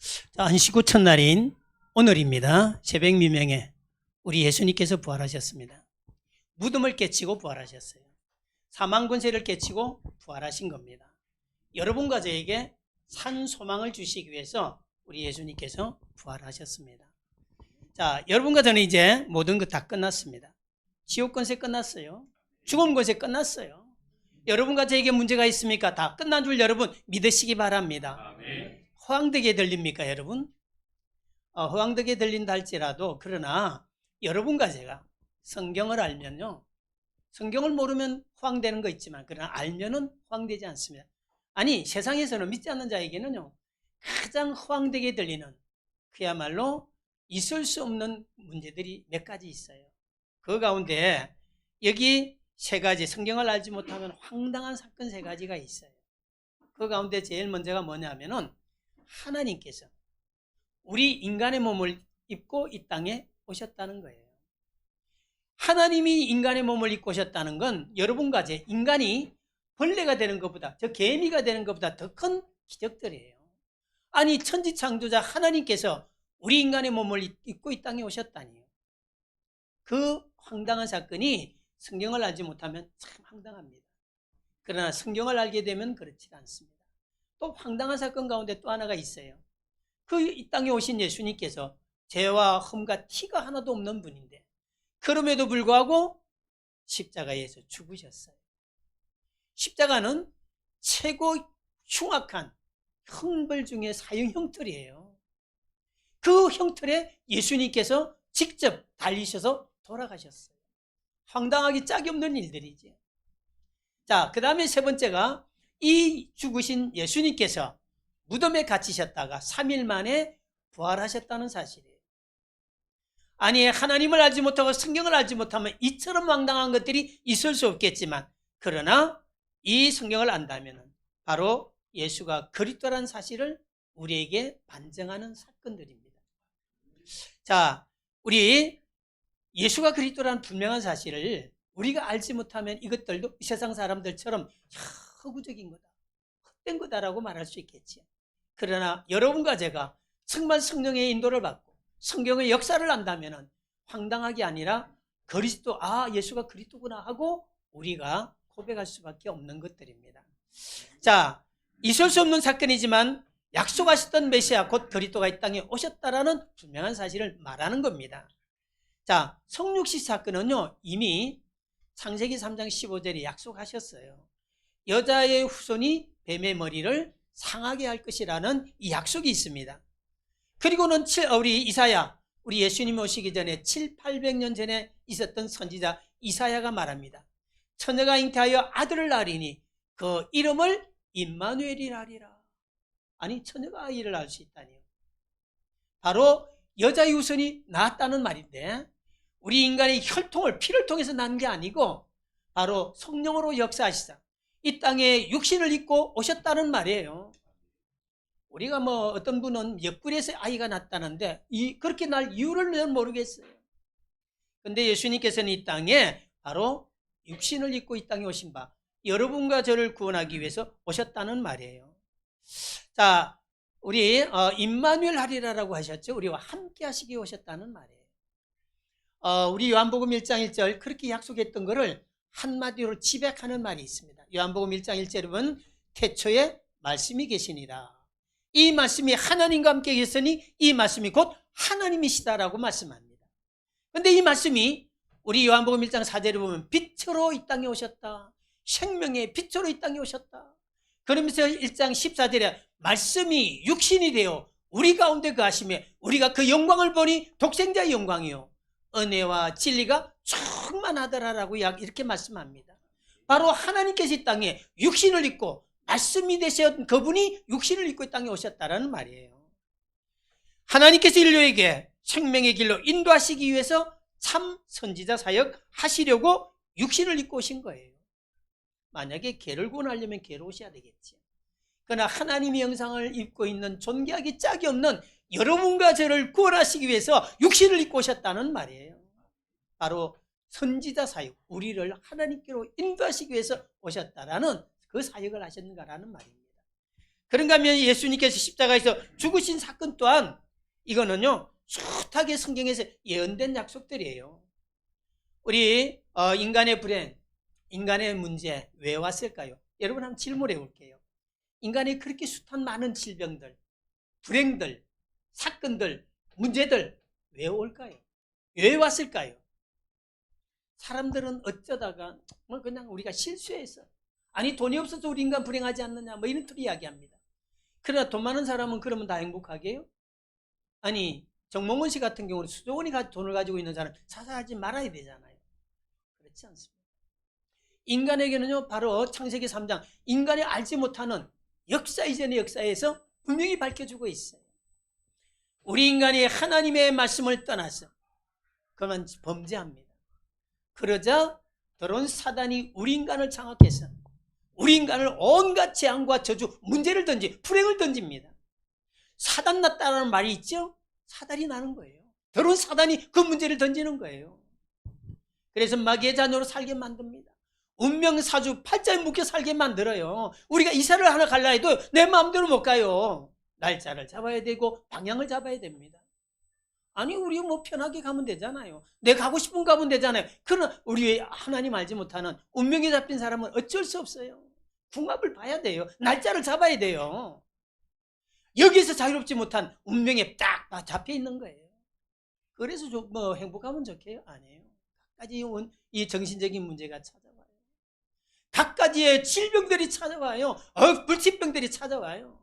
자, 안식구 첫날인 오늘입니다. 새벽 미명에 우리 예수님께서 부활하셨습니다. 무덤을 깨치고 부활하셨어요. 사망 권세를 깨치고 부활하신 겁니다. 여러분과 저에게 산 소망을 주시기 위해서 우리 예수님께서 부활하셨습니다. 자, 여러분과 저는 이제 모든 것 다 끝났습니다. 지옥 권세 끝났어요. 죽음 권세 끝났어요. 여러분과 저에게 문제가 있습니까? 다 끝난 줄 여러분 믿으시기 바랍니다. 아멘. 허황되게 들립니까, 여러분? 허황되게 들린다 할지라도, 그러나 여러분과 제가 성경을 알면요, 성경을 모르면 허황되는 거 있지만, 그러나 알면은 허황되지 않습니다. 아니, 세상에서는 믿지 않는 자에게는요, 가장 허황되게 들리는 그야말로 있을 수 없는 문제들이 몇 가지 있어요. 그 가운데 여기 세 가지, 성경을 알지 못하면 황당한 사건 세 가지가 있어요. 그 가운데 제일 먼저가 뭐냐면은 하나님께서 우리 인간의 몸을 입고 이 땅에 오셨다는 거예요. 하나님이 인간의 몸을 입고 오셨다는 건 여러분과 제 인간이 벌레가 되는 것보다, 저 개미가 되는 것보다 더 큰 기적들이에요. 아니, 천지창조자 하나님께서 우리 인간의 몸을 입고 이 땅에 오셨다니요. 그 황당한 사건이 성경을 알지 못하면 참 황당합니다. 그러나 성경을 알게 되면 그렇지 않습니다. 또 황당한 사건 가운데 또 하나가 있어요. 이 땅에 오신 예수님께서 죄와 흠과 티가 하나도 없는 분인데, 그럼에도 불구하고 십자가에서 죽으셨어요. 십자가는 최고 흉악한 형벌 중에 사형 형틀이에요. 그 형틀에 예수님께서 직접 달리셔서 돌아가셨어요. 황당하기 짝이 없는 일들이지. 자, 그 다음에 세 번째가 이 죽으신 예수님께서 무덤에 갇히셨다가 3일 만에 부활하셨다는 사실이에요. 아니, 하나님을 알지 못하고 성경을 알지 못하면 이처럼 황당한 것들이 있을 수 없겠지만, 그러나 이 성경을 안다면 바로 예수가 그리스도라는 사실을 우리에게 반증하는 사건들입니다. 자, 우리 예수가 그리스도라는 분명한 사실을 우리가 알지 못하면 이것들도 세상 사람들처럼 허구적인 거다, 헛된 거다라고 말할 수 있겠지요. 그러나 여러분과 제가 정말 성령의 인도를 받고 성경의 역사를 안다면 황당하게 아니라 그리스도, 예수가 그리스도구나 하고 우리가 고백할 수밖에 없는 것들입니다. 자, 있을 수 없는 사건이지만 약속하셨던 메시아 곧 그리스도가 이 땅에 오셨다라는 분명한 사실을 말하는 겁니다. 자, 성육시 사건은요, 이미 창세기 3장 15절에 약속하셨어요. 여자의 후손이 뱀의 머리를 상하게 할 것이라는 이 약속이 있습니다. 그리고는 우리 이사야, 우리 예수님 오시기 전에 700~800년 전에 있었던 선지자 이사야가 말합니다. 처녀가 잉태하여 아들을 낳으리니 그 이름을 임마누엘이라 하리라. 아니, 처녀가 아이를 낳을 수 있다니요. 바로 여자의 후손이 낳았다는 말인데, 우리 인간의 혈통을, 피를 통해서 낳은 게 아니고 바로 성령으로 역사하시사 이 땅에 육신을 입고 오셨다는 말이에요. 우리가 어떤 분은 옆구리에서 아이가 났다는데 그렇게 날 이유를 는 모르겠어요. 그런데 예수님께서는 이 땅에 바로 육신을 입고 이 땅에 오신 바 여러분과 저를 구원하기 위해서 오셨다는 말이에요. 자, 우리 임마누엘 하리라라고 하셨죠. 우리와 함께 하시기 오셨다는 말이에요. 우리 요한복음 1장 1절 그렇게 약속했던 것을 한마디로 지백하는 말이 있습니다. 요한복음 1장 1절에 보면 태초에 말씀이 계시니라. 이 말씀이 하나님과 함께 계셨으니 이 말씀이 곧 하나님이시다라고 말씀합니다. 그런데 이 말씀이 우리 요한복음 1장 4절에 보면 빛으로 이 땅에 오셨다. 생명의 빛으로 이 땅에 오셨다. 그러면서 1장 14절에 말씀이 육신이 되어 우리 가운데 거하시며 우리가 그 영광을 보니 독생자의 영광이요 은혜와 진리가 충만하더라라고 이렇게 말씀합니다. 바로 하나님께서 이 땅에 육신을 입고 말씀이 되신 그분이 육신을 입고 이 땅에 오셨다라는 말이에요. 하나님께서 인류에게 생명의 길로 인도하시기 위해서 참 선지자 사역 하시려고 육신을 입고 오신 거예요. 만약에 개를 구원하려면 개로 오셔야 되겠지. 그러나 하나님의 형상을 입고 있는 존귀하기 짝이 없는 여러분과 저를 구원하시기 위해서 육신을 입고 오셨다는 말이에요. 바로 선지자 사역, 우리를 하나님께로 인도하시기 위해서 오셨다라는 그 사역을 하셨는가라는 말입니다. 그런가 하면 예수님께서 십자가에서 죽으신 사건 또한 이거는요 숱하게 성경에서 예언된 약속들이에요. 우리 인간의 불행, 인간의 문제 왜 왔을까요? 여러분 한번 질문해 볼게요. 인간이 그렇게 숱한 많은 질병들, 불행들, 사건들, 문제들 왜 올까요? 왜 왔을까요? 사람들은 어쩌다가 뭐 그냥 우리가 실수해서 아니 돈이 없어서 우리 인간 불행하지 않느냐 뭐 이런 틀 이야기합니다. 그러나 돈 많은 사람은 그러면 다 행복하게요? 아니 정몽원 씨 같은 경우는 수조원이 돈을 가지고 있는 사람 사사하지 말아야 되잖아요. 그렇지 않습니다. 인간에게는요 바로 창세기 3장 인간이 알지 못하는 역사 이전의 역사에서 분명히 밝혀주고 있어요. 우리 인간이 하나님의 말씀을 떠나서 그만 범죄합니다. 그러자 더러운 사단이 우리 인간을 장악해서 우리 인간을 온갖 재앙과 저주, 문제를 불행을 던집니다. 사단 났다는 말이 있죠? 사단이 나는 거예요. 더러운 사단이 그 문제를 던지는 거예요. 그래서 마귀의 자녀로 살게 만듭니다. 운명사주 팔자에 묶여 살게 만들어요. 우리가 이사를 하나 갈라 해도 내 마음대로 못 가요. 날짜를 잡아야 되고 방향을 잡아야 됩니다. 아니 우리 뭐 편하게 가면 되잖아요. 내가 가고 싶은 가면 되잖아요. 그러나 우리 하나님 알지 못하는 운명에 잡힌 사람은 어쩔 수 없어요. 궁합을 봐야 돼요. 날짜를 잡아야 돼요. 여기에서 자유롭지 못한 운명에 딱 잡혀 있는 거예요. 그래서 뭐 행복하면 좋게요? 아니에요. 각가지 이 정신적인 문제가 찾아와요. 각가지의 질병들이 찾아와요. 불치병들이 찾아와요.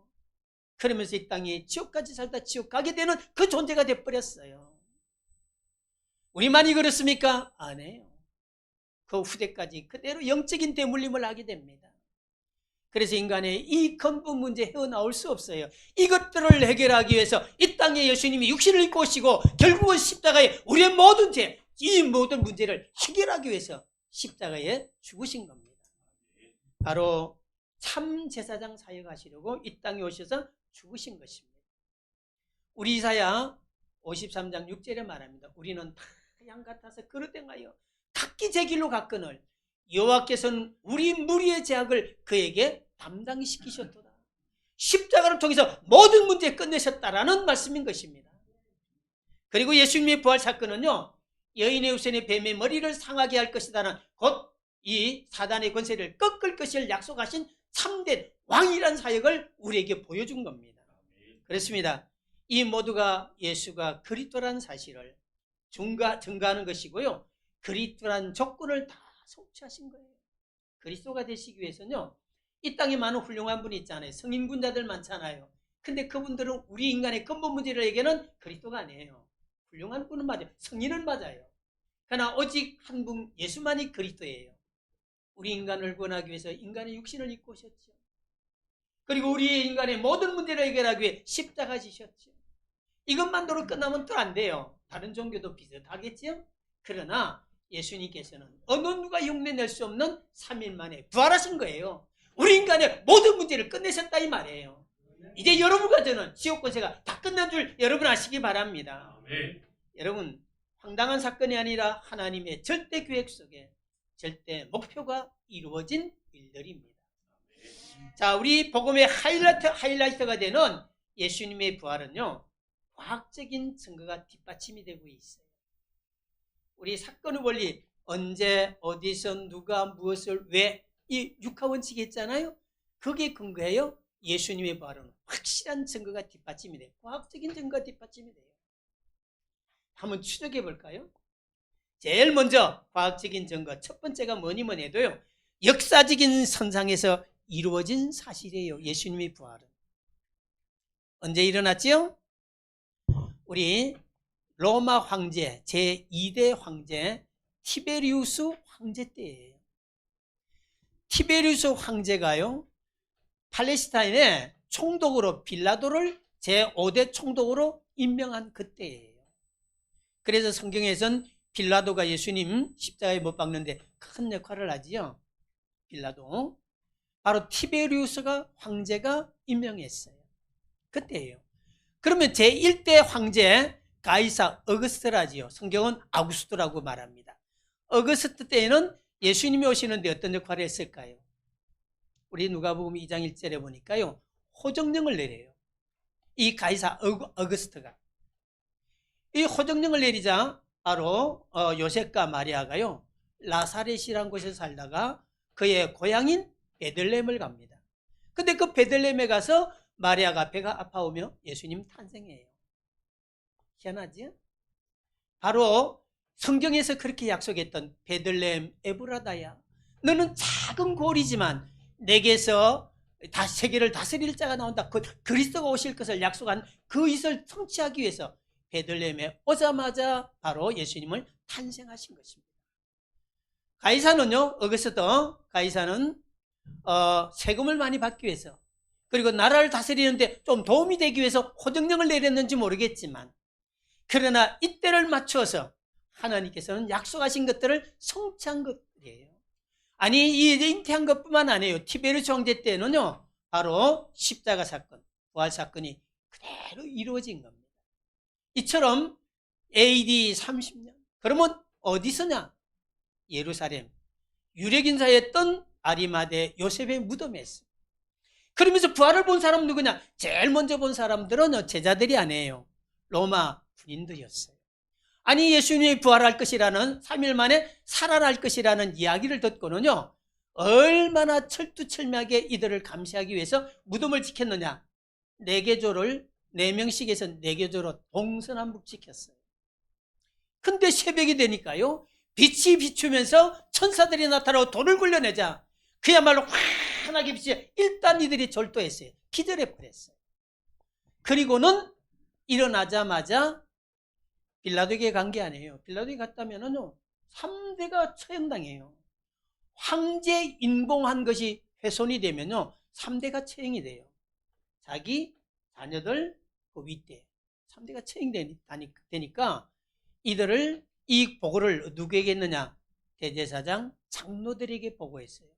그러면서 이 땅에 지옥까지 살다 지옥 가게 되는 그 존재가 돼버렸어요. 우리만이 그렇습니까? 아니에요. 그 후대까지 그대로 영적인 대물림을 하게 됩니다. 그래서 인간의 이 근본 문제 헤어나올 수 없어요. 이것들을 해결하기 위해서 이 땅에 예수님이 육신을 입고 오시고 결국은 십자가에 우리의 모든 죄, 이 모든 문제를 해결하기 위해서 십자가에 죽으신 겁니다. 바로 참 제사장 사역하시려고 이 땅에 오셔서 죽으신 것입니다. 우리 이사야 53장 6절에 말합니다. 우리는 다 양 같아서 그릇행하여 각기 제 길로 갔거늘 여호와께서는 우리 무리의 죄악을 그에게 담당시키셨도다. 십자가를 통해서 모든 문제 끝내셨다라는 말씀인 것입니다. 그리고 예수님의 부활 사건은요 여인의 우선의 뱀의 머리를 상하게 할 것이다는 곧 이 사단의 권세를 꺾을 것을 약속하신 참된 왕이란 사역을 우리에게 보여준 겁니다. 그렇습니다. 이 모두가 예수가 그리스도라는 사실을 증거하는 것이고요. 그리스도라는 조건을 다 성취하신 거예요. 그리스도가 되시기 위해서는요. 이 땅에 많은 훌륭한 분이 있잖아요. 성인군자들 많잖아요. 근데 그분들은 우리 인간의 근본 문제를 얘기하는 그리스도가 아니에요. 훌륭한 분은 맞아요. 성인은 맞아요. 그러나 오직 한 분 예수만이 그리스도예요. 우리 인간을 구원하기 위해서 인간의 육신을 입고 오셨죠. 그리고 우리 인간의 모든 문제를 해결하기 위해 십자가 지셨죠. 이것만으로 끝나면 또 안 돼요. 다른 종교도 비슷하겠죠. 그러나 예수님께서는 어느 누가 흉내낼 수 없는 3일 만에 부활하신 거예요. 우리 인간의 모든 문제를 끝내셨다 이 말이에요. 이제 여러분과 저는 지옥 권세가 다 끝난 줄 여러분 아시기 바랍니다. 아멘. 여러분 황당한 사건이 아니라 하나님의 절대 계획 속에 절대 목표가 이루어진 일들입니다. 자, 우리 복음의 하이라이트가 되는 예수님의 부활은요 과학적인 증거가 뒷받침이 되고 있어요. 우리 사건의 원리 언제 어디서 누가 무엇을 왜 이 육하원칙이 있잖아요. 그게 근거예요. 예수님의 부활은 확실한 증거가 뒷받침이 돼요. 과학적인 증거가 뒷받침이 돼요. 한번 추적해 볼까요? 제일 먼저 과학적인 증거 첫 번째가 뭐니 해도요. 역사적인 선상에서 이루어진 사실이에요. 예수님의 부활은. 언제 일어났지요? 우리 로마 황제 제2대 황제 티베리우스 황제 때예요. 티베리우스 황제가요. 팔레스타인에 총독으로 빌라도를 제5대 총독으로 임명한 그때예요. 그래서 성경에선 빌라도가 예수님 십자가에 못 박는데 큰 역할을 하지요. 빌라도. 바로 티베리우스가 황제가 임명했어요. 그때예요. 그러면 제1대 황제 가이사 어거스트라지요. 성경은 아구스토라고 말합니다. 어거스트 때에는 예수님이 오시는데 어떤 역할을 했을까요? 우리 누가복음 2장 1절에 보니까요. 호정령을 내려요. 이 가이사 어거스트가. 이 호정령을 내리자 바로 요셉과 마리아가요, 나사렛이라는 곳에 살다가 그의 고향인 베들레헴을 갑니다. 근데 그 베들레헴에 가서 마리아가 배가 아파오며 예수님 탄생해요. 희한하지? 바로 성경에서 그렇게 약속했던 베들레헴 에브라다야, 너는 작은 골이지만 내게서 세계를 다스릴 자가 나온다. 그 그리스도가 오실 것을 약속한 그 이것을 성취하기 위해서 베들레헴에 오자마자 바로 예수님을 탄생하신 것입니다. 가이사는요, 어거스트 가이사는 세금을 많이 받기 위해서, 그리고 나라를 다스리는데 좀 도움이 되기 위해서 호정령을 내렸는지 모르겠지만, 그러나 이때를 맞추어서 하나님께서는 약속하신 것들을 성취한 것이에요. 아니, 이 잉태한 것뿐만 아니에요. 티베르스 황제 때는요, 바로 십자가 사건, 부활 사건이 그대로 이루어진 겁니다. 이처럼 AD 30년, 그러면 어디서냐? 예루살렘 유력인사였던 아리마대 요셉의 무덤에서. 그러면서 부활을 본 사람은 누구냐? 제일 먼저 본 사람들은 제자들이 아니에요. 로마 군인들이었어요. 아니, 예수님이 부활할 것이라는, 3일 만에 살아날 것이라는 이야기를 듣고는요, 얼마나 철두철미하게 이들을 감시하기 위해서 무덤을 지켰느냐? 4개조를 4명씩에서 4개조로 동서남북 지켰어요. 근데 새벽이 되니까요, 빛이 비추면서 천사들이 나타나고 돌을 굴려내자 그야말로 환하게 빛이, 일단 이들이 절도했어요. 기절해 버렸어요. 그리고는 일어나자마자 빌라도에게 간 게 아니에요. 빌라도에 갔다면은요, 3대가 처형당해요. 황제 인봉한 것이 훼손이 되면요, 3대가 처형이 돼요. 자기 자녀들 그 윗대 3대가 처형되니까 이들을, 이 보고를 누구에게 했느냐? 대제사장 장로들에게 보고했어요.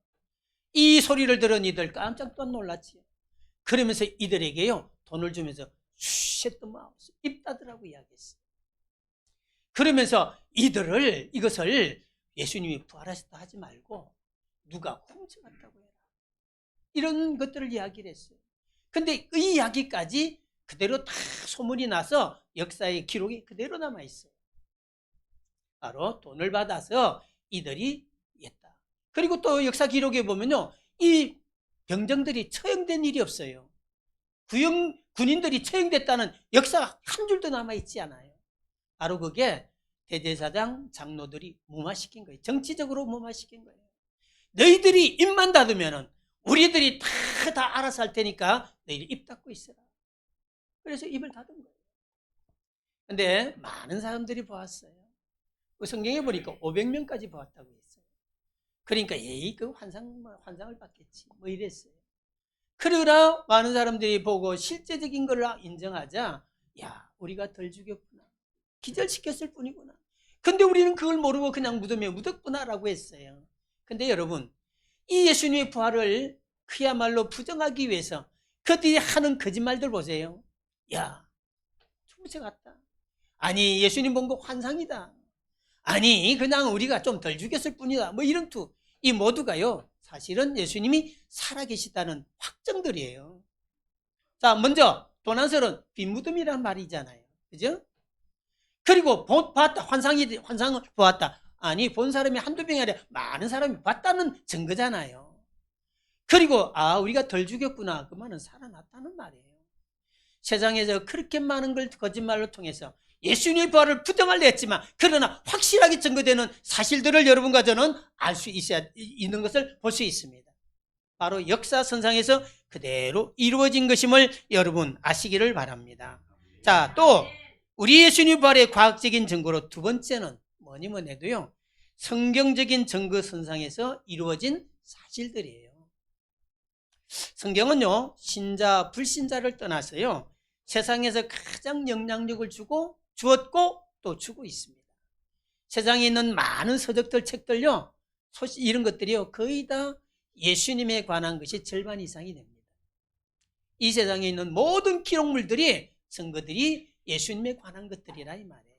이 소리를 들은 이들 깜짝 놀랐지요. 그러면서 이들에게요, 돈을 주면서 쉐또 마우스 입 닫으라고 이야기했어요. 그러면서 이것을 예수님이 부활하셨다 하지 말고 누가 훔쳐갔다고 해라, 이런 것들을 이야기를 했어요. 근데 이 이야기까지 그대로 다 소문이 나서 역사의 기록이 그대로 남아있어요. 바로 돈을 받아서 이들이 했다. 그리고 또 역사 기록에 보면요, 이 병정들이 처형된 일이 없어요. 군인들이 처형됐다는 역사가 한 줄도 남아있지 않아요. 바로 그게 대제사장 장로들이 무마시킨 거예요. 정치적으로 무마시킨 거예요. 너희들이 입만 닫으면 우리들이 다 알아서 할 테니까 너희들 입 닫고 있어라. 그래서 입을 닫은 거예요. 근데 많은 사람들이 보았어요. 그 성경에 보니까 500명까지 보았다고 했어요. 그러니까 그 환상을 받겠지 뭐 이랬어요. 그러나 많은 사람들이 보고 실제적인 걸 인정하자, 야, 우리가 덜 죽였구나, 기절시켰을 뿐이구나. 근데 우리는 그걸 모르고 그냥 무덤에 묻었구나라고 했어요. 근데 여러분, 이 예수님의 부활을 그야말로 부정하기 위해서 그들이 하는 거짓말들 보세요. 야, 죽은 것 같다. 아니, 예수님 본 거 환상이다. 아니, 그냥 우리가 좀 덜 죽였을 뿐이다. 뭐 이런 이 모두가요, 사실은 예수님이 살아계시다는 확정들이에요. 자, 먼저 도난설은 빈무덤이라는 말이잖아요. 그죠? 그리고 봤다, 환상을 보았다. 아니, 본 사람이 한두 명이 아니라 많은 사람이 봤다는 증거잖아요. 그리고 우리가 덜 죽였구나, 그 말은 살아났다는 말이에요. 세상에서 그렇게 많은 걸 거짓말로 통해서 예수님의 부활을 부정하려 했지만, 그러나 확실하게 증거되는 사실들을 여러분과 저는 알 수 있는 것을 볼 수 있습니다. 바로 역사선상에서 그대로 이루어진 것임을 여러분 아시기를 바랍니다. 자, 또 우리 예수님 부활의 과학적인 증거로 두 번째는 뭐니 해도요, 성경적인 증거선상에서 이루어진 사실들이에요. 성경은요, 신자 불신자를 떠나서요, 세상에서 가장 영향력을 주었고 또 주고 있습니다. 세상에 있는 많은 서적들, 책들요, 이런 것들이요, 거의 다 예수님에 관한 것이 절반 이상이 됩니다. 이 세상에 있는 모든 기록물들이, 증거들이 예수님에 관한 것들이라 이 말이에요.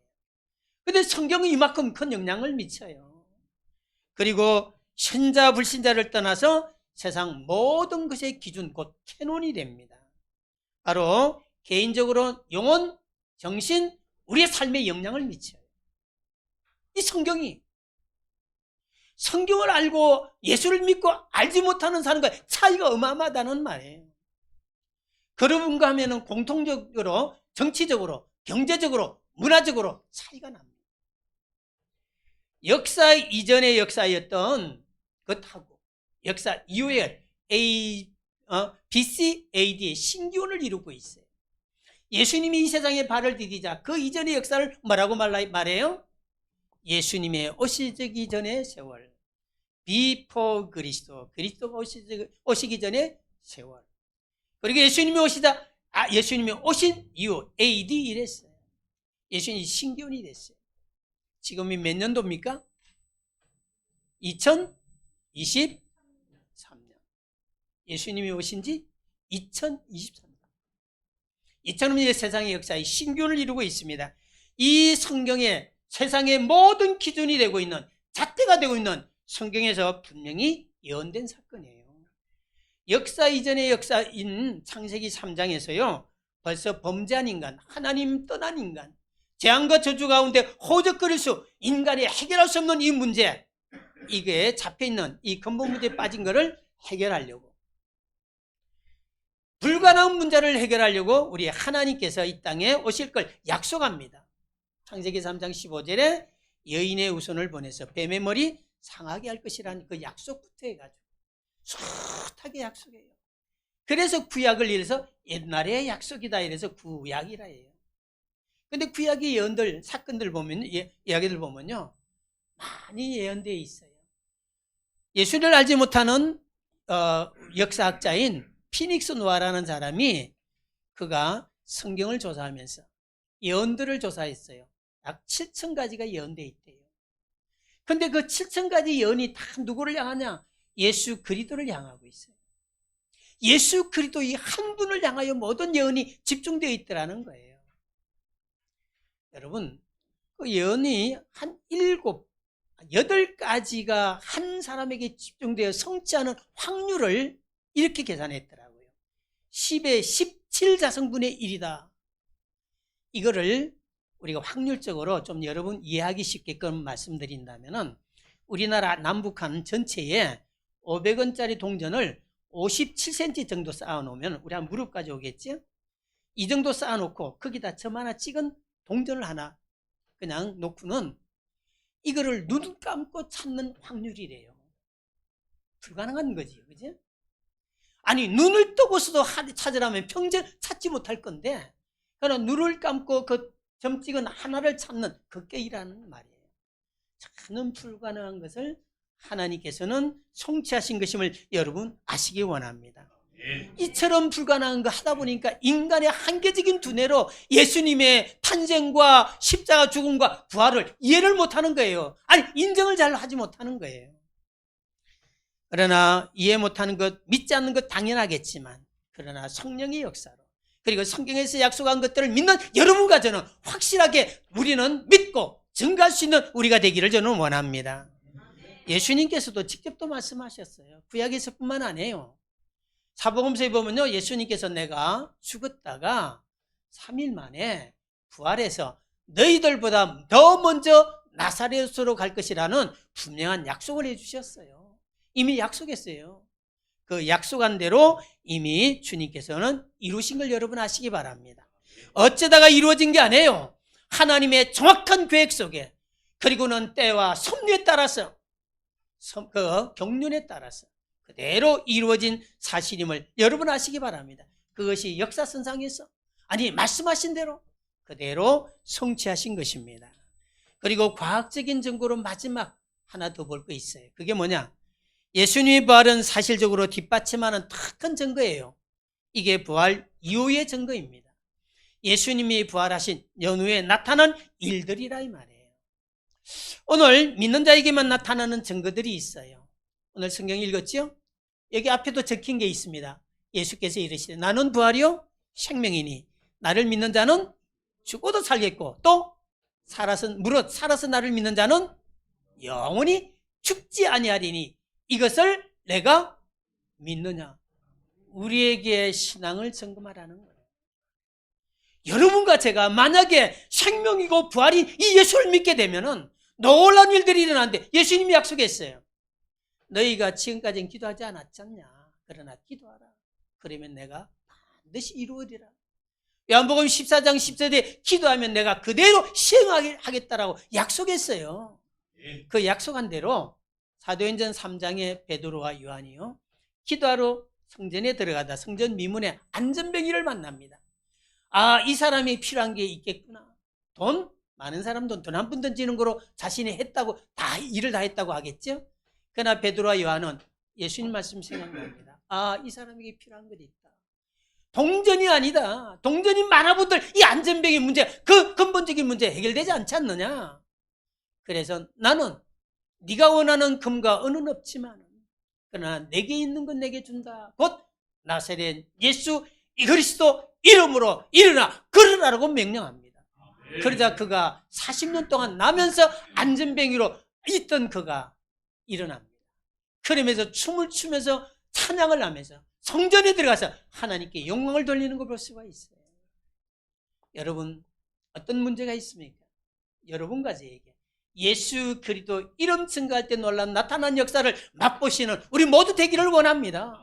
근데 성경은 이만큼 큰 영향을 미쳐요. 그리고 신자 불신자를 떠나서 세상 모든 것의 기준, 곧 캐논이 됩니다. 바로 개인적으로 영혼, 정신, 우리의 삶에 영향을 미쳐요. 이 성경을 알고 예수를 믿고 알지 못하는 사람과 차이가 어마어마하다는 말이에요. 그러분과 하면은 공통적으로 정치적으로, 경제적으로, 문화적으로 차이가 납니다. 역사 이전의 역사였던 것하고 역사 이후의 BC, AD의 신기원을 이루고 있어요. 예수님이 이 세상에 발을 디디자 그 이전의 역사를 뭐라고 말해요? 예수님의 오시기 전의 세월, 비포 그리스도가 오시기 전의 세월. 그리고 예수님이 예수님이 오신 이후 AD 이랬어요. 예수님이 신기원이 됐어요. 지금이 몇 년도입니까? 2023년. 예수님이 오신 지 2023년. 2000년의 세상의 역사의 신기원을 이루고 있습니다. 이 성경에 세상의 모든 기준이 되고 있는, 잣대가 되고 있는 성경에서 분명히 예언된 사건이에요. 역사 이전의 역사인 창세기 3장에서요. 벌써 범죄한 인간, 하나님 떠난 인간, 재앙과 저주 가운데 호적거릴 인간이 해결할 수 없는 이 문제, 이게 잡혀있는 이 근본 문제에 빠진 것을 해결하려고, 불가능한 문제를 해결하려고 우리 하나님께서 이 땅에 오실 걸 약속합니다. 창세기 3장 15절에 여인의 후손을 보내서 뱀의 머리 상하게 할 것이라는 그 약속부터 해가지고 숱하게 약속해요. 그래서 구약을 이래서 옛날의 약속이다 이래서 구약이라 해요. 근데 구약의 예언들, 사건들 보면, 이야기들 보면요, 많이 예언되어 있어요. 예수를 알지 못하는 역사학자인 피닉스 노아라는 사람이 그가 성경을 조사하면서 예언들을 조사했어요. 약 7,000가지가 예언되어 있대요. 근데 그 7,000가지 예언이 다 누구를 향하냐? 예수 그리스도를 향하고 있어요. 예수 그리스도 이 한 분을 향하여 모든 예언이 집중되어 있더라는 거예요. 여러분, 그 예언이 한 8가지가 한 사람에게 집중되어 성취하는 확률을 이렇게 계산했더라고요. 10의 17자성분의 1이다. 이거를 우리가 확률적으로 좀 여러분 이해하기 쉽게끔 말씀드린다면은 우리나라 남북한 전체에 500원짜리 동전을 57cm 정도 쌓아놓으면 우리 한 무릎까지 오겠죠? 이 정도 쌓아놓고 거기다 점 하나 찍은 동전을 하나 그냥 놓고는 이거를 눈 감고 찾는 확률이래요. 불가능한 거지, 그지? 아니, 눈을 뜨고서도 찾으라면 평생 찾지 못할 건데, 그러나 눈을 감고 그 점 찍은 하나를 찾는 그게 일하는 말이에요. 저는 불가능한 것을 하나님께서는 성취하신 것임을 여러분 아시기 원합니다. 이처럼 불가능한 거 하다 보니까 인간의 한계적인 두뇌로 예수님의 탄생과 십자가 죽음과 부활을 이해를 못하는 거예요. 아니, 인정을 잘 하지 못하는 거예요. 그러나 이해 못하는 것, 믿지 않는 것 당연하겠지만, 그러나 성령의 역사로, 그리고 성경에서 약속한 것들을 믿는 여러분과 저는 확실하게 우리는 믿고 증거할 수 있는 우리가 되기를 저는 원합니다. 예수님께서도 직접 또 말씀하셨어요. 구약에서뿐만 아니에요. 사복음서에 보면요, 예수님께서 내가 죽었다가 3일 만에 부활해서 너희들보다 더 먼저 나사렛으로 갈 것이라는 분명한 약속을 해주셨어요. 이미 약속했어요. 그 약속한 대로 이미 주님께서는 이루신 걸 여러분 아시기 바랍니다. 어쩌다가 이루어진 게 아니에요. 하나님의 정확한 계획 속에, 그리고는 때와 섭리에 따라서, 그 경륜에 따라서 그대로 이루어진 사실임을 여러분 아시기 바랍니다. 그것이 역사선상에서, 아니 말씀하신 대로 그대로 성취하신 것입니다. 그리고 과학적인 증거로 마지막 하나 더 볼 거 있어요. 그게 뭐냐? 예수님의 부활은 사실적으로 뒷받침하는 큰 증거예요. 이게 부활 이후의 증거입니다. 예수님이 부활하신 연후에 나타난 일들이라 이 말이에요. 오늘 믿는 자에게만 나타나는 증거들이 있어요. 오늘 성경 읽었죠? 여기 앞에도 적힌 게 있습니다. 예수께서 이르시되 나는 부활이요 생명이니 나를 믿는 자는 죽어도 살겠고 또 살아서 나를 믿는 자는 영원히 죽지 아니하리니 이것을 내가 믿느냐? 우리에게 신앙을 점검하라는 거예요. 여러분과 제가 만약에 생명이고 부활인 이 예수를 믿게 되면은 놀라운 일들이 일어나는데 예수님이 약속했어요. 너희가 지금까지는 기도하지 않았잖냐. 그러나 기도하라. 그러면 내가 반드시 이루어리라. 요한복음 14장 10절에 기도하면 내가 그대로 시행하겠다라고 약속했어요. 그 약속한 대로 사도행전 3장의 베드로와 요한이요, 기도하러 성전에 들어가다 성전 미문에 안전뱅이를 만납니다. 아, 이 사람이 필요한 게 있겠구나. 돈? 많은 사람 돈 한 푼 던지는 거로 자신이 했다고, 다 일을 다 했다고 하겠죠? 그러나 베드로와 요한은 예수님 말씀 생각납니다. 아, 이 사람에게 필요한 것이 있다. 동전이 아니다. 동전이 많아본들 이 안전뱅이 문제, 그 근본적인 문제 해결되지 않지 않느냐. 그래서 나는 네가 원하는 금과 은은 없지만 그러나 내게 있는 건 내게 준다. 곧 나사렛 예수 그리스도 이름으로 일어나 걸으라고 명령합니다. 그러자 그가 40년 동안 나면서 안전뱅이로 있던 그가 일어납니다. 그러면서 춤을 추면서 찬양을 하면서 성전에 들어가서 하나님께 영광을 돌리는 걸 볼 수가 있어요. 여러분, 어떤 문제가 있습니까? 여러분과 저에게 예수 그리스도 이름 증거할 때 놀라운 나타난 역사를 맛보시는 우리 모두 되기를 원합니다.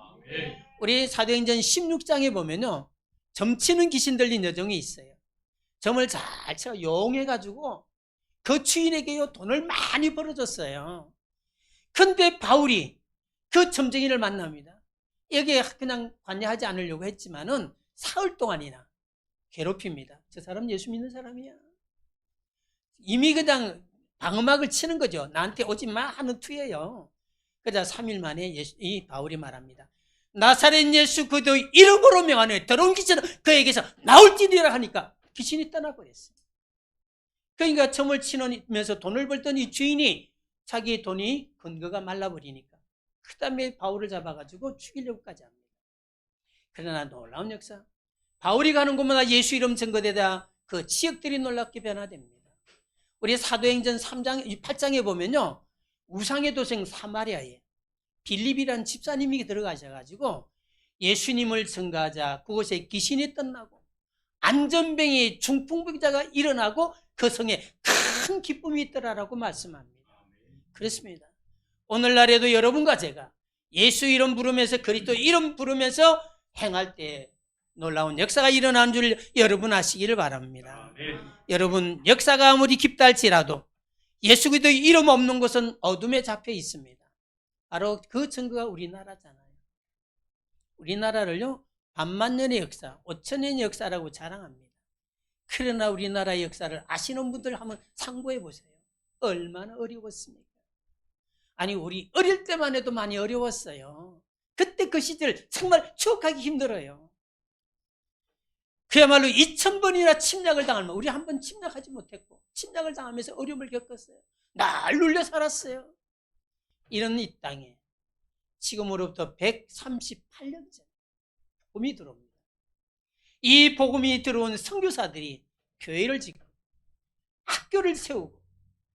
우리 사도행전 16장에 보면요, 점치는 귀신 들린 여종이 있어요. 점을 잘 쳐 용해가지고 그 주인에게요 돈을 많이 벌어줬어요. 근데 바울이 그 점쟁이를 만납니다. 여기에 그냥 관여하지 않으려고 했지만은 사흘 동안이나 괴롭힙니다. 저 사람 예수 믿는 사람이야. 이미 그냥 방음막을 치는 거죠. 나한테 오지 마 하는 투예요. 그러자 3일 만에 이 바울이 말합니다. 나사렛 예수 그도 이름으로 명하노니 더러운 귀신은 그에게서 나올지니라 하니까 귀신이 떠나버렸어요. 그러니까 점을 치면서 돈을 벌던 이 주인이 자기 돈이 근거가 말라버리니까 그 다음에 바울을 잡아가지고 죽이려고까지 합니다. 그러나 놀라운 역사, 바울이 가는 곳마다 예수 이름 증거되다 그 지역들이 놀랍게 변화됩니다. 우리 사도행전 3장, 8장에 보면요, 우상의 도생 사마리아에 빌립이라는 집사님이 들어가셔가지고 예수님을 증거하자 그곳에 귀신이 떠나고 안전뱅이 중풍병자가 일어나고 그 성에 큰 기쁨이 있더라라고 말씀합니다. 그렇습니다. 오늘날에도 여러분과 제가 예수 이름 부르면서 그리스도 이름 부르면서 행할 때 놀라운 역사가 일어나는 줄 여러분 아시기를 바랍니다. 여러분, 역사가 아무리 깊다 할지라도 예수 그리스도 이름 없는 곳은 어둠에 잡혀 있습니다. 바로 그 증거가 우리나라잖아요. 우리나라를요, 반만년의 역사, 5천년의 역사라고 자랑합니다. 그러나 우리나라의 역사를 아시는 분들 한번 상고해 보세요. 얼마나 어려웠습니까? 아니, 우리 어릴 때만 해도 많이 어려웠어요. 그때 그 시절 정말 추억하기 힘들어요. 그야말로 2000번이나 침략을 당하면 우리 한 번 침략하지 못했고 침략을 당하면서 어려움을 겪었어요. 날 눌려 살았어요. 이런 이 땅에 지금으로부터 138년 전 복음이 들어옵니다. 이 복음이 들어온 선교사들이 교회를 짓고 학교를 세우고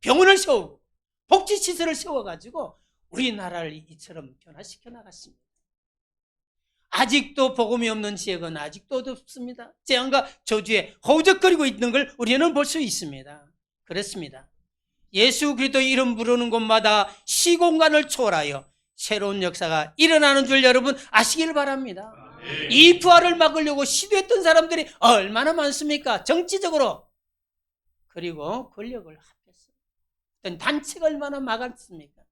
병원을 세우고 복지시설을 세워가지고 우리나라를 이처럼 변화시켜 나갔습니다. 아직도 복음이 없는 지역은 아직도 없습니다. 재앙과 저주에 허우적거리고 있는 걸 우리는 볼 수 있습니다. 그렇습니다. 예수 그리스도 이름 부르는 곳마다 시공간을 초월하여 새로운 역사가 일어나는 줄 여러분 아시길 바랍니다. 이 부활을 막으려고 시도했던 사람들이 얼마나 많습니까? 정치적으로, 그리고 권력을 합했어요. 어떤 단체가 얼마나 막았습니까?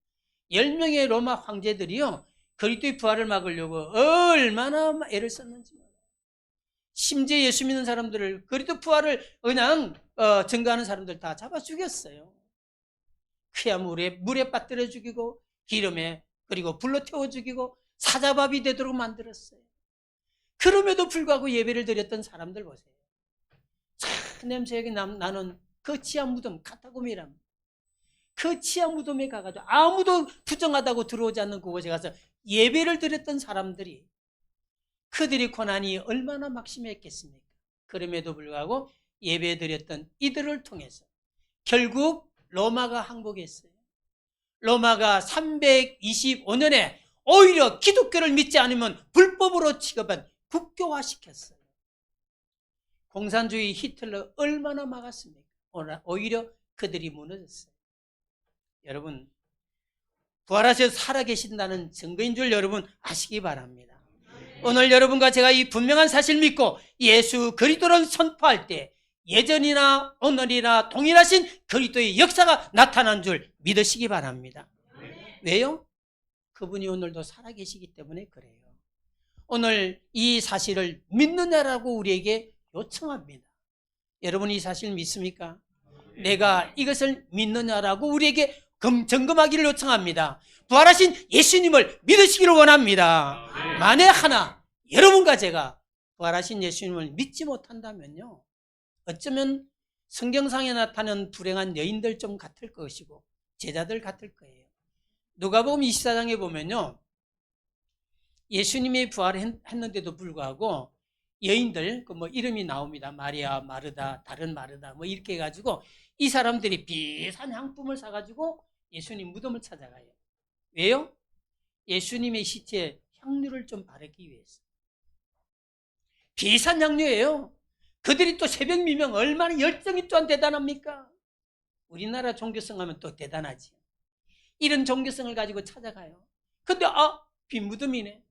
10명의 로마 황제들이요, 그리스도의 부활을 막으려고 얼마나 애를 썼는지 몰라요. 심지어 예수 믿는 사람들을, 그리스도 부활을 그냥 증거하는 사람들 다 잡아 죽였어요. 그야 물에 빠뜨려 죽이고 기름에, 그리고 불로 태워 죽이고 사자밥이 되도록 만들었어요. 그럼에도 불구하고 예배를 드렸던 사람들 보세요. 참 냄새가 나는 그 지하 무덤 카타콤이랍니다. 그 지하 무덤에 가가지고 아무도 부정하다고 들어오지 않는 그곳에 가서 예배를 드렸던 사람들이, 그들이 고난이 얼마나 막심했겠습니까? 그럼에도 불구하고 예배 드렸던 이들을 통해서 결국 로마가 항복했어요. 로마가 325년에 오히려 기독교를 믿지 않으면 불법으로 취급한 국교화시켰어요. 공산주의 히틀러 얼마나 막았습니까? 오히려 그들이 무너졌어요. 여러분, 부활하셔서 살아계신다는 증거인 줄 여러분 아시기 바랍니다. 오늘 여러분과 제가 이 분명한 사실 믿고 예수 그리스도를 선포할 때 예전이나 오늘이나 동일하신 그리스도의 역사가 나타난 줄 믿으시기 바랍니다. 왜요? 그분이 오늘도 살아계시기 때문에 그래요. 오늘 이 사실을 믿느냐라고 우리에게 요청합니다. 여러분 이 사실 믿습니까? 내가 이것을 믿느냐라고 우리에게 점검하기를 요청합니다. 부활하신 예수님을 믿으시기를 원합니다. 만에 하나 여러분과 제가 부활하신 예수님을 믿지 못한다면요, 어쩌면 성경상에 나타나는 불행한 여인들 좀 같을 것이고 제자들 같을 거예요. 누가복음 24장에 보면요, 예수님이 부활했는데도 불구하고 여인들 그 뭐 이름이 나옵니다. 마리아, 마르다, 다른 마르다 뭐 이렇게 해가지고 이 사람들이 비싼 향품을 사가지고 예수님 무덤을 찾아가요. 왜요? 예수님의 시체에 향유를 좀 바르기 위해서. 비싼 향유예요. 그들이 또 새벽 미명 얼마나 열정이 또한 대단합니까? 우리나라 종교성 하면 또 대단하지. 이런 종교성을 가지고 찾아가요. 근데 빈 무덤이네.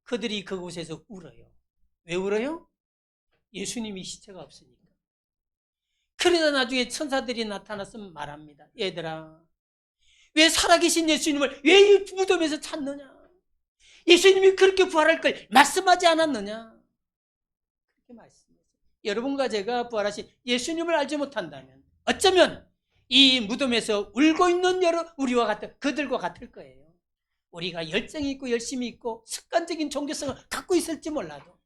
그들이 그곳에서 울어요. 왜 울어요? 예수님이 시체가 없으니까. 그러다 나중에 천사들이 나타나서 말합니다. 얘들아, 왜 살아계신 예수님을 왜 이 무덤에서 찾느냐? 예수님이 그렇게 부활할 걸 말씀하지 않았느냐? 그렇게 말씀했어요. 여러분과 제가 부활하신 예수님을 알지 못한다면 어쩌면 이 무덤에서 울고 있는 우리와 같은 그들과 같을 거예요. 우리가 열정이 있고 열심히 있고 습관적인 종교성을 갖고 있을지 몰라도,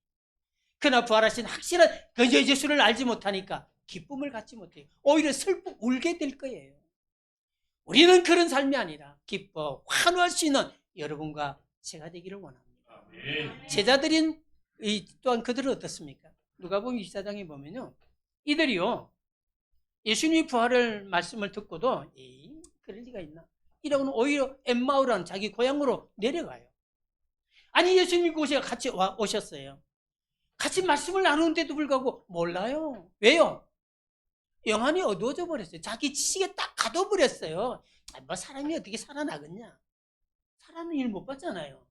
그러나 부활하신 확실한 그 예수를 알지 못하니까 기쁨을 갖지 못해요. 오히려 슬프고 울게 될 거예요. 우리는 그런 삶이 아니라 기뻐 환호할 수 있는 여러분과 제가 되기를 원합니다. 제자들인 또한 그들은 어떻습니까? 누가복음 24장에 보면요, 이들이요 예수님이 부활을 말씀을 듣고도 그럴 리가 있나? 이러고는 오히려 엠마오라는 자기 고향으로 내려가요. 아니 예수님이 그곳에 같이 오셨어요. 같이 말씀을 나누는데도 불구하고 몰라요. 왜요? 영안이 어두워져 버렸어요. 자기 지식에 딱 가둬버렸어요. 뭐 사람이 어떻게 살아나겠냐? 살아는 일 못 봤잖아요.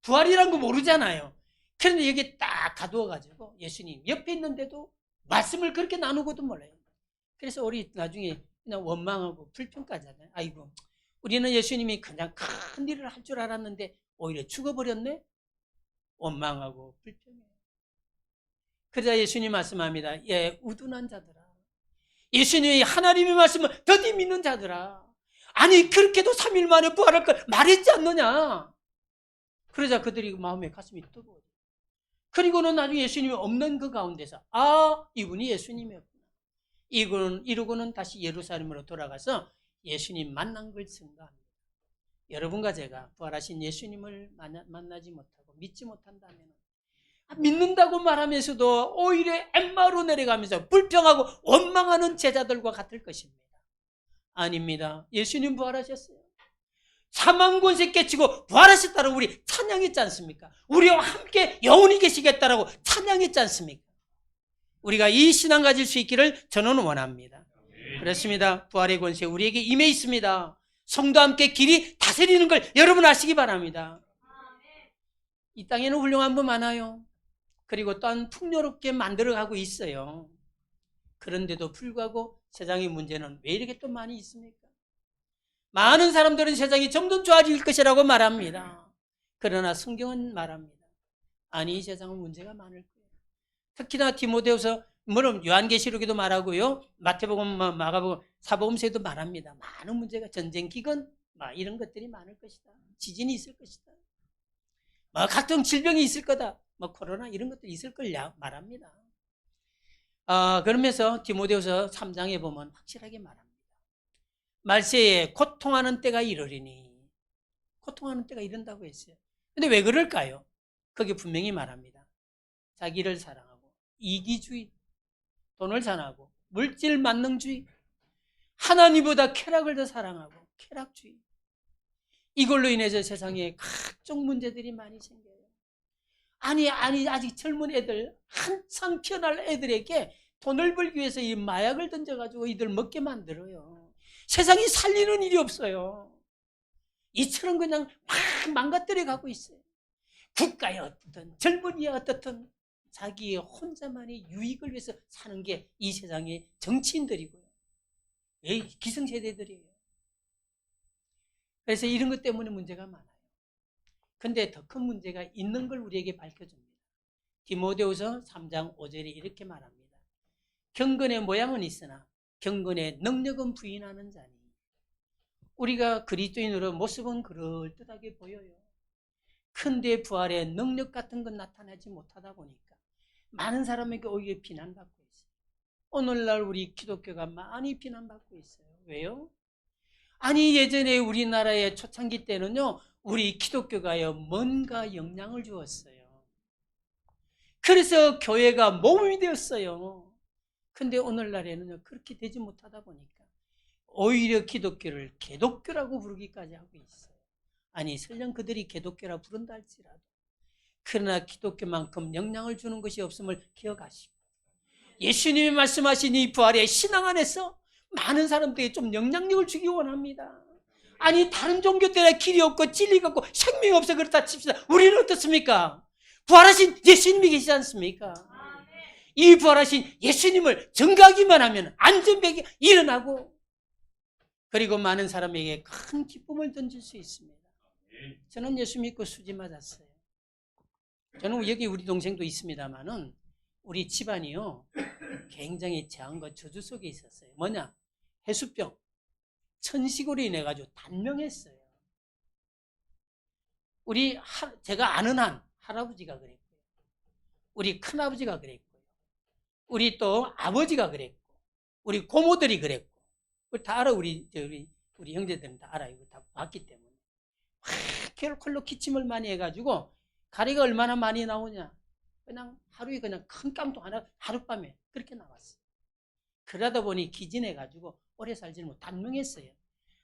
부활이란 거 모르잖아요. 그런데 여기 딱 가두어가지고 예수님 옆에 있는데도 말씀을 그렇게 나누고도 몰라요. 그래서 우리 나중에 그냥 원망하고 불평까지 하잖아요. 아이고, 우리는 예수님이 그냥 큰 일을 할 줄 알았는데 오히려 죽어버렸네? 원망하고 불평해요. 그러자 예수님 말씀합니다. 우둔한 자들아, 예수님이 하나님의 말씀을 더디 믿는 자들아, 아니 그렇게도 3일 만에 부활할 걸 말했지 않느냐? 그러자 그들이 마음에 가슴이 뜨거워요. 그리고는 나중에 예수님이 없는 그 가운데서 이분이 예수님이었구나. 이러고는 다시 예루살렘으로 돌아가서 예수님 만난 걸 증거합니다. 여러분과 제가 부활하신 예수님을 만나지 못하고 믿지 못한다면 믿는다고 말하면서도 오히려 엠마오로 내려가면서 불평하고 원망하는 제자들과 같을 것입니다. 아닙니다. 예수님 부활하셨어요. 사망 권세 깨치고 부활하셨다고 우리 찬양했지 않습니까? 우리와 함께 영원히 계시겠다라고 찬양했지 않습니까? 우리가 이 신앙 가질 수 있기를 저는 원합니다. 그렇습니다. 부활의 권세 우리에게 임해 있습니다. 성도와 함께 길이 다스리는 걸 여러분 아시기 바랍니다. 이 땅에는 훌륭한 분 많아요. 그리고 또한 풍요롭게 만들어가고 있어요. 그런데도 불구하고 세상의 문제는 왜 이렇게 또 많이 있습니까? 많은 사람들은 세상이 점점 좋아질 것이라고 말합니다. 그러나 성경은 말합니다. 아니, 이 세상은 문제가 많을 거예요. 특히나 디모데후서, 물론 요한계시록에도 말하고요, 마태복음, 마가복음, 사복음서에도 말합니다. 많은 문제가, 전쟁, 기근, 이런 것들이 많을 것이다. 지진이 있을 것이다. 각종 질병이 있을 거다. 코로나 이런 것들이 있을 걸 말합니다. 그러면서 디모데후서 3장에 보면 확실하게 말합니다. 말세에 고통하는 때가 이르리니, 고통하는 때가 이른다고 했어요. 근데 왜 그럴까요? 거기 분명히 말합니다. 자기를 사랑하고 이기주의, 돈을 사랑하고 물질 만능주의, 하나님보다 쾌락을 더 사랑하고 쾌락주의, 이걸로 인해서 세상에 각종 문제들이 많이 생겨요. 아니 아직 젊은 애들, 한창 피어날 애들에게 돈을 벌기 위해서 이 마약을 던져가지고 이들 먹게 만들어요. 세상이 살리는 일이 없어요. 이처럼 그냥 막 망가뜨려 가고 있어요. 국가에 어떻든 젊은이에 어떻든 자기의 혼자만의 유익을 위해서 사는 게 이 세상의 정치인들이고요. 기성세대들이에요. 그래서 이런 것 때문에 문제가 많아요. 근데 더 큰 문제가 있는 걸 우리에게 밝혀줍니다. 디모데후서 3장 5절에 이렇게 말합니다. 경건의 모양은 있으나 경건의 능력은 부인하는 자니. 우리가 그리스도인으로 모습은 그럴듯하게 보여요. 근데 부활의 능력 같은 건 나타나지 못하다 보니까 많은 사람에게 오히려 비난받고 있어요. 오늘날 우리 기독교가 많이 비난받고 있어요. 왜요? 아니 예전에 우리나라의 초창기 때는요, 우리 기독교가요 뭔가 영향을 주었어요. 그래서 교회가 모범이 되었어요. 근데 오늘날에는요 그렇게 되지 못하다 보니까 오히려 기독교를 개독교라고 부르기까지 하고 있어요. 아니 설령 그들이 개독교라 부른다 할지라도 그러나 기독교만큼 영향을 주는 것이 없음을 기억하시고, 예수님이 말씀하신 이 부활의 신앙 안에서 많은 사람들에게 좀 영향력을 주기 원합니다. 아니 다른 종교 때문에 길이 없고 진리가 없고 생명이 없어 그렇다 칩시다. 우리는 어떻습니까? 부활하신 예수님이 계시지 않습니까? 이 부활하신 예수님을 증거하기만 하면 안전병이 일어나고, 그리고 많은 사람에게 큰 기쁨을 던질 수 있습니다. 저는 예수 믿고 수지 맞았어요. 저는 여기 우리 동생도 있습니다만은 우리 집안이요 굉장히 재앙과 저주 속에 있었어요. 뭐냐? 해수병, 천식으로 인해 가지고 단명했어요. 제가 아는 한 할아버지가 그랬고요, 우리 큰아버지가 그랬고요, 우리 또 아버지가 그랬고, 우리 고모들이 그랬고, 다 알아. 우리 형제들은 다 알아요. 다 봤기 때문에. 켈콜로 기침을 많이 해가지고 가래가 얼마나 많이 나오냐, 그냥 하루에 그냥 큰 깜도 하나 하룻밤에 그렇게 나왔어요. 그러다 보니 기진해가지고 오래 살지는 못, 단명했어요.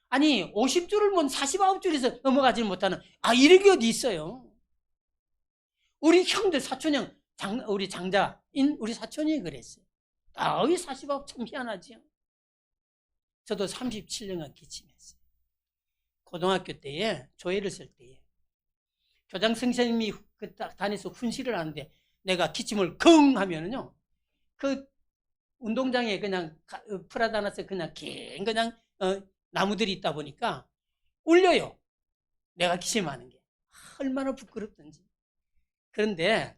아니 50줄을 못 49줄에서 넘어가지 못하는 이런 게 어디 있어요. 우리 형들 사촌형 우리 장자인 우리 사촌이 그랬어요. 왜 49 참 희한하지요. 저도 37년간 기침했어요. 고등학교 때에 조회를 쓸 때에 교장 선생님이 다니면서 훈시를 하는데 내가 기침을 컹 하면은요, 그 운동장에 그냥 프라다나서 그냥 긴 그냥 나무들이 있다 보니까 울려요. 내가 기침하는 게 얼마나 부끄럽던지. 그런데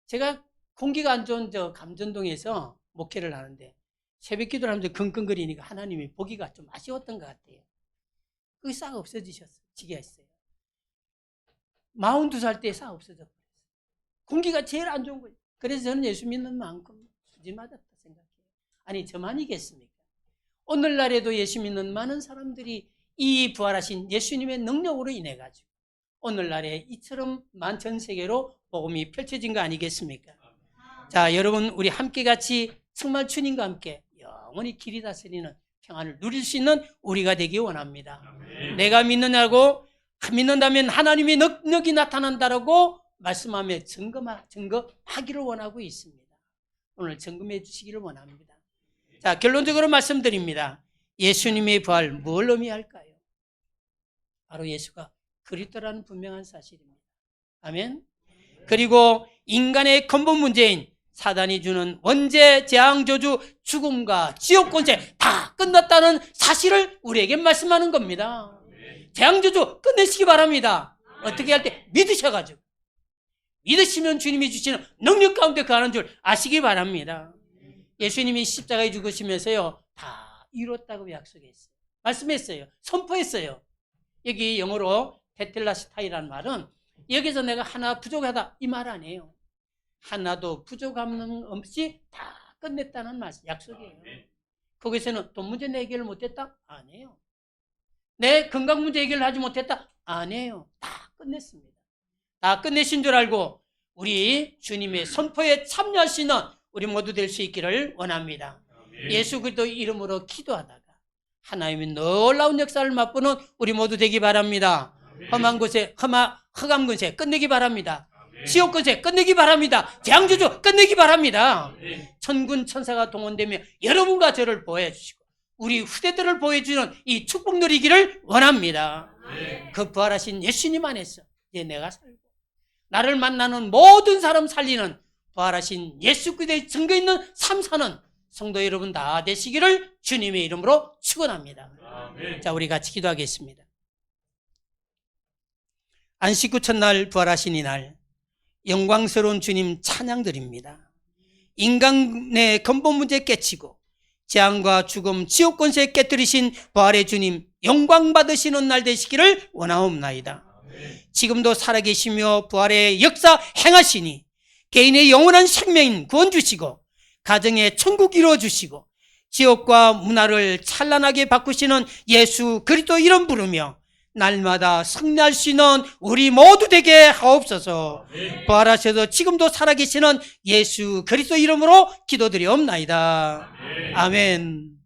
제가 공기가 안 좋은 저 감전동에서 목회를 하는데 새벽 기도를 하면서 끙끙거리니까 하나님이 보기가 좀 아쉬웠던 것 같아요. 그게 싹 없어지게 했어요. 42살 때 싹 없어져 버렸어요. 공기가 제일 안 좋은 거예요. 그래서 저는 예수 믿는 만큼 수지 맞았다 생각해요. 아니 저만이겠습니까? 오늘날에도 예수 믿는 많은 사람들이 이 부활하신 예수님의 능력으로 인해 가지고 오늘날에 이처럼 전 세계로 복음이 펼쳐진 거 아니겠습니까? 자, 여러분 우리 함께 같이 정말 주님과 함께 영원히 길이 다스리는 평안을 누릴 수 있는 우리가 되기 원합니다. 아멘. 내가 믿는다면 하나님의 능력이 나타난다라고 말씀하며 증거하기를 원하고 있습니다. 오늘 점검해 주시기를 원합니다. 자, 결론적으로 말씀드립니다. 예수님의 부활 뭘 의미할까요? 바로 예수가 그리스도라는 분명한 사실입니다. 아멘. 그리고 인간의 근본 문제인 사단이 주는 원죄, 재앙, 저주, 죽음과 지옥 권세 다 끝났다는 사실을 우리에게 말씀하는 겁니다. 재앙, 저주 끝내시기 바랍니다. 어떻게 할 때? 믿으셔가지고. 믿으시면 주님이 주시는 능력 가운데 거하는 줄 아시기 바랍니다. 예수님이 십자가에 죽으시면서요 다 이뤘다고 약속했어요. 말씀했어요. 선포했어요. 여기 영어로 테텔라스타이라는 말은 여기서 내가 하나 부족하다 이 말 아니에요. 하나도 부족함 없이 다 끝냈다는 말씀, 약속이에요. 거기서는 돈 문제 해결을 못했다? 아니에요. 내 건강 문제 해결을 하지 못했다? 아니에요. 다 끝냈습니다. 다 끝내신 줄 알고 우리 주님의 선포에 참여할 수 있는 우리 모두 될 수 있기를 원합니다. 예수 그리스도 이름으로 기도하다가 하나님의 놀라운 역사를 맛보는 우리 모두 되기 바랍니다. 험한 곳에 흑암 곳에 끝내기 바랍니다. 지옥 권세 끝내기 바랍니다. 재앙조주 끝내기 바랍니다. 천군 천사가 동원되며 여러분과 저를 보호해주시고 우리 후대들을 보여주는 이 축복 누리기를 원합니다. 그 부활하신 예수님 안에서 이제 내가 살고 나를 만나는 모든 사람 살리는 부활하신 예수 그리스도의 증거 있는 삶 사는 성도 여러분 다 되시기를 주님의 이름으로 축원합니다. 자, 우리 같이 기도하겠습니다. 안식 후 첫날 부활하신 이날 영광스러운 주님 찬양드립니다. 인간의 근본 문제 깨치고 재앙과 죽음, 지옥 권세 깨뜨리신 부활의 주님 영광 받으시는 날 되시기를 원하옵나이다. 지금도 살아계시며 부활의 역사 행하시니 개인의 영원한 생명인 구원 주시고 가정의 천국 이루어주시고 지옥과 문화를 찬란하게 바꾸시는 예수 그리스도 이름 부르며 날마다 승리할 수 있는 우리 모두 되게 하옵소서. 부활하셔서 지금도 살아계시는 예수 그리스도 이름으로 기도드리옵나이다. 아멘.